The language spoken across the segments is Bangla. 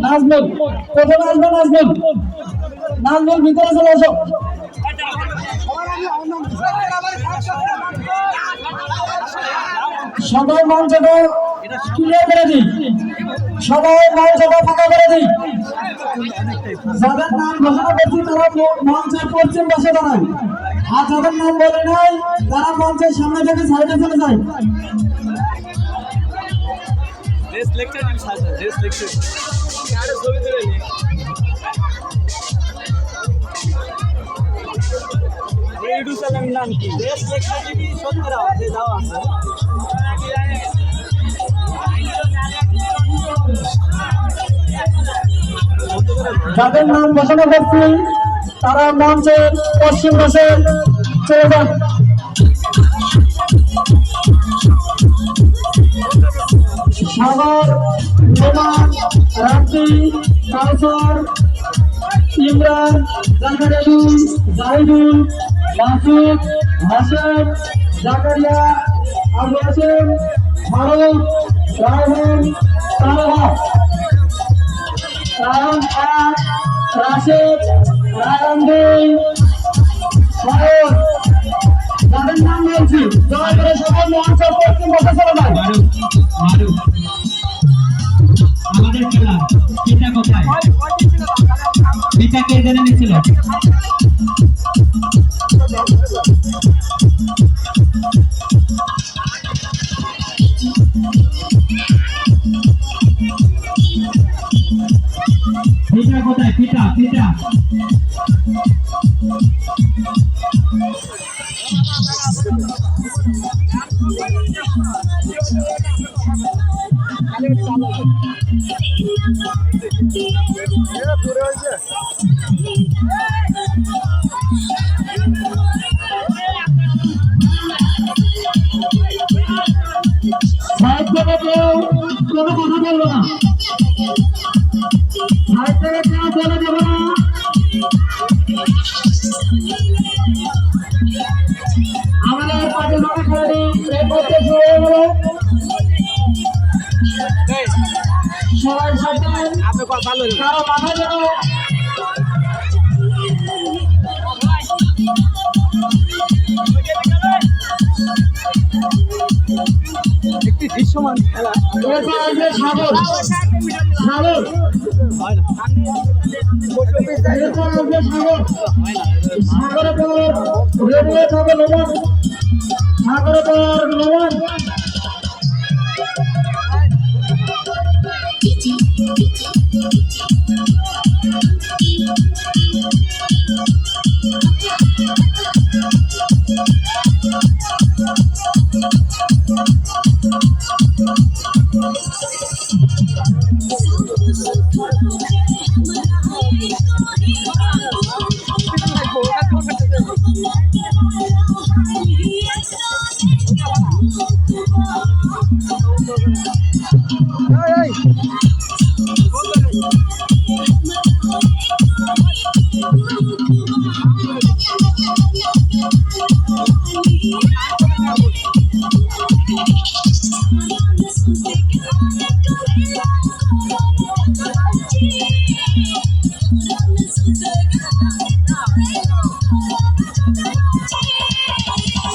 নাজমুল প্রথমে আসবে নাজমুল ভিতরে চলে আসো। সবাই মঞ্চটা ক্লিয়ার করে দিই, সবাই মঞ্চটা ফাঁকা করে দিই। যাদের নাম ঘোষণা করছি তারা মঞ্চের পশ্চিম পাশে দাঁড়ায়, আর যাদের নাম বলে নাই তারা মঞ্চের সামনে থেকে সাইডে চলে যায়। নাম কি যাদের নাম ঘোষণা করছি তারা মঞ্চের পশ্চিম পাশে চলে যান। সাগর, রোমান, রাত্রি, কাউসার, ইমরান, জাকারিয়া, জাহিদুল, মাসুদ, হাসান, জাকারিয়া, আবু হাসেম, ফারুক, রায়হান, তালহা, রায়হান 1, রাশেদ, রায়হান 2, ফারুক। যাদের নাম বলছি দয়া করে সবাই মঞ্চের পশ্চিম পাশে চলে যান। আমাদের খেলা পিতা কোথায়? পিতা কে জেনে নিয়েছিল? পিতা কোথায়? পিতা পিতা কোনো কথা বলবো না, সাইড থেকে কেউ বলে দেবো না। আমাদের পাশে জমা খেলাটি এই করতে শুরু হয়ে গেল। সবাই সাবধান, কারো মাথা যেন একটি দৃশ্যমান খেলা। এরপর আসবে সাগর, এরপর আসবে সাগরের পর রেডিও হবে লোমন, সাগরের পর লোমন।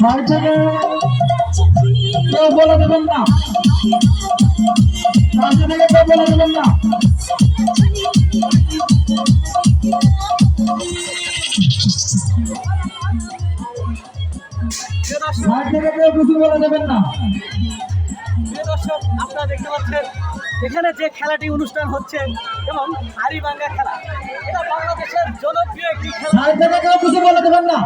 সাইড থেকে কেউ বলে দেবেন না, সাইড থেকে কেউ বলে দেবেন না। সাইড থেকে কেউ কিছু বলে দেবেন না। প্রিয় দর্শক, আপনারা দেখতে পাচ্ছেন এখানে যে খেলাটি অনুষ্ঠান হচ্ছে এবং হাড়িভাঙ্গা খেলা, এটা বাংলাদেশের জনপ্রিয় একটি খেলা। সাইড থেকে কেউ কিছু বলে দেবেন না।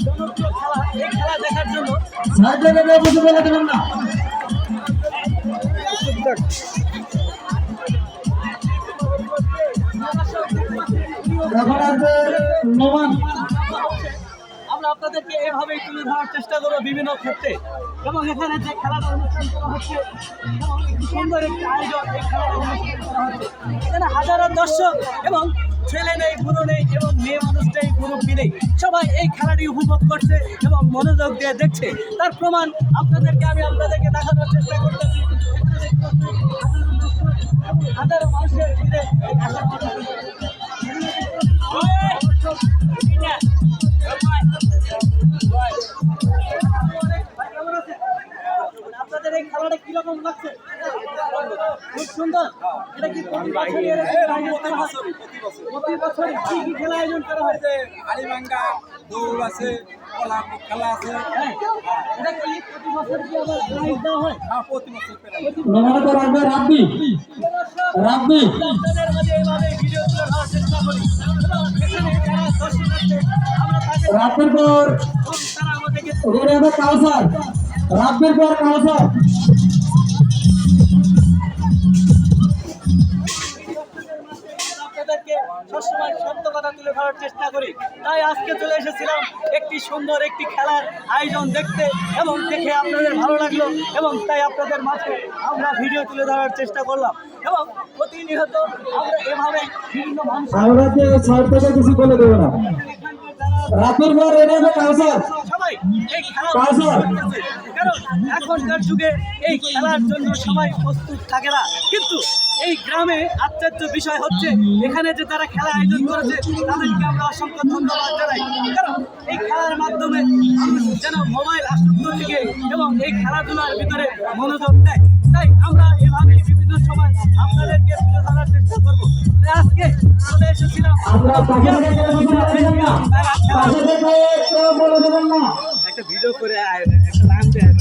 জনপ্রিয় খেলা, এই খেলা দেখার জন্য সাইড থেকে কেউ কিছু বলে দেবেন না। এখন আসবে নোমান। আমরা আপনাদেরকে এভাবেই তুলে ধরার চেষ্টা করবো বিভিন্ন ক্ষেত্রে, এবং এখানে যে খেলাটা অনুষ্ঠান করা হচ্ছে এবং সুন্দর একটি আয়োজন, এই খেলাটা অনুষ্ঠান করা হচ্ছে। এখানে হাজারো দর্শক এবং ছেলে নেই, বুড়ো নেই এবং মেয়ে মানুষ নেই, মুরব্বী নেই, সবাই এই খেলাটি উপভোগ করছে এবং মনোযোগ দিয়ে দেখছে। তার প্রমাণ আপনাদেরকে আমি আপনাদেরকে এই খেলাটা কিরকম লাগছে? খুব সুন্দর। এটা কি প্রতি বছরই এরকম আয়োজন করা হয়? প্রতি বছর কি কি খেলা আয়োজন করা হয়? আলিমাঙ্গা দৌড় আছে, খেলা আছে। হ্যাঁ, এটা কি প্রতি বছর কি আবার প্রাইজ দেওয়া হয়? হ্যাঁ, প্রতি বছর প্রায়। নমনে তো রাখবে রাব্বি রাব্বি আপনাদের মাঝে এইভাবে ভিডিও তুলে ধরার চেষ্টা করি এবং এখানে যারা দর্শক আছে আমরা তাদের রাব্বির পর তারা আমাদেরকে ওরে হবে কাউসার রাব্বির পর কাউসার আপনাদেরকে সবসময় সত্য কথা তুলে ধরার চেষ্টা করি। তাই আজকে চলে এসেছিলাম একটি সুন্দর একটি খেলার আয়োজন দেখতে এবং দেখে আপনাদের ভালো লাগলো এবং তাই আপনাদের মাঝে আমরা ভিডিও তুলে ধরার চেষ্টা করলাম এবং প্রতিনিয়ত আমরা এভাবে বিভিন্ন মানুষ আমরা যে সাইড থেকে কিছু বলে দেবো না রাব্বির পর এটা হবে কাউসার সবাই এই খেলা কাউসার কারণ এখনকার যুগে এই খেলার জন্য সবাই প্রস্তুত থাকে না, কিন্তু এই গ্রামে আশ্চর্য বিষয় হচ্ছে এখানে যে তারা খেলা আয়োজন করেছে তাদেরকে আমরা অসংখ্য ধন্যবাদ জানাই। কারণ এই খেলার মাধ্যমে মানুষ যেন মোবাইল আসক্ত থেকে এবং এই খেলাধুলার ভিতরে মনোযোগ দেয়। তাই আমরা এভাবে বিভিন্ন সময় আপনাদেরকে তুলে ধরার চেষ্টা করবো। আজকে চলে এসেছিলাম আমরা পাশে থেকে কিছু বলে দেবেন না পাশে থেকে কেউ বলে দেবেন না একটা ভিডিও করে একটা নাম দেয়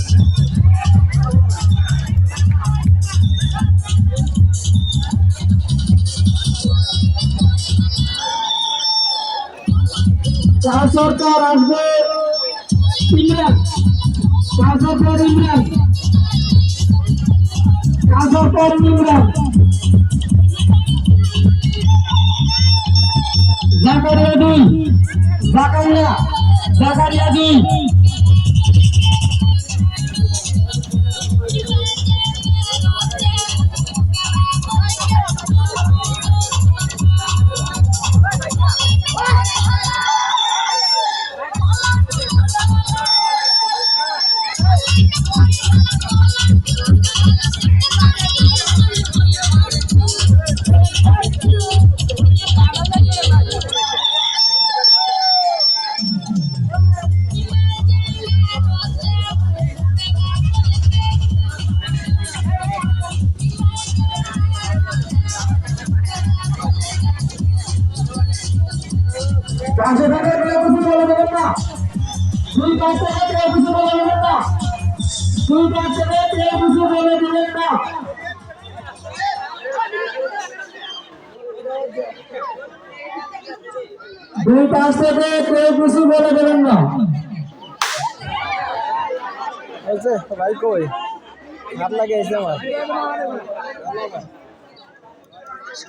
চার সরকার আসবে ইমরান চার সরকার ইমরান চার সরকার ইমরান জাকারিয়া দুই জাকারিয়া দুই পাশে থেকে কেউ কিছু বলে দেবেন না দুই পাশ থেকে কেউ কিছু বলে দেবেন না দুই পাশ থেকে কেউ কিছু বলে দেবেন না দুই পাশ থেকে কেউ কিছু বলে দেবেন না ভাই কই হাত লাগে আমার